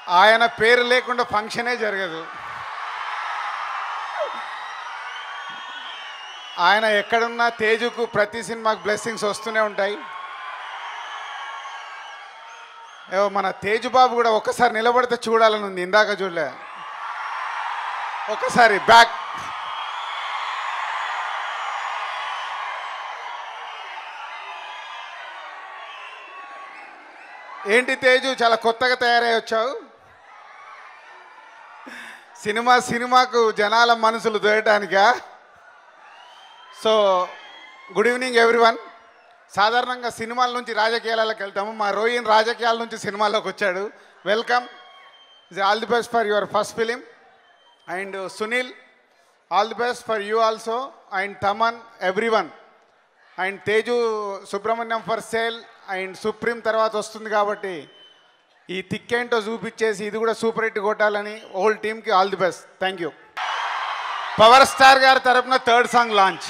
ఆయన పేరు లేకుండా ఫంక్షనే జరగదు. ఆయన ఎక్కడున్నా తేజుకు ప్రతి సినిమాకి బ్లెస్సింగ్స్ వస్తూనే ఉంటాయి. మన తేజు బాబు కూడా ఒక్కసారి నిలబడితే చూడాలని ఉంది, ఇందాక చూడలే. ఒక్కసారి బ్యాక్. ఏంటి తేజు, చాలా కొత్తగా తయారై వచ్చావు. సినిమాకు జనాల మనసులు దొరకటానికా? So good evening everyone. సాధారణంగా సినిమాల నుంచి రాజకీయాలకు వెళ్తాము. మా రోహిన్ రాజకీయాల నుంచి సినిమాలోకి వచ్చాడు. Welcome. All the best for your first film. And Sunil, all the best for you also. And Thaman, everyone. And Teju Subrahmanyam for sale. And supreme తర్వాత వస్తుంది కాబట్టి ఈ తిక్కేంటో చూపించేసి ఇది కూడా సూపర్ హిట్ కొట్టాలని హోల్ టీమ్కి all the best. Thank you. Power star గారి తరపున థర్డ్ సాంగ్ లాంచ్.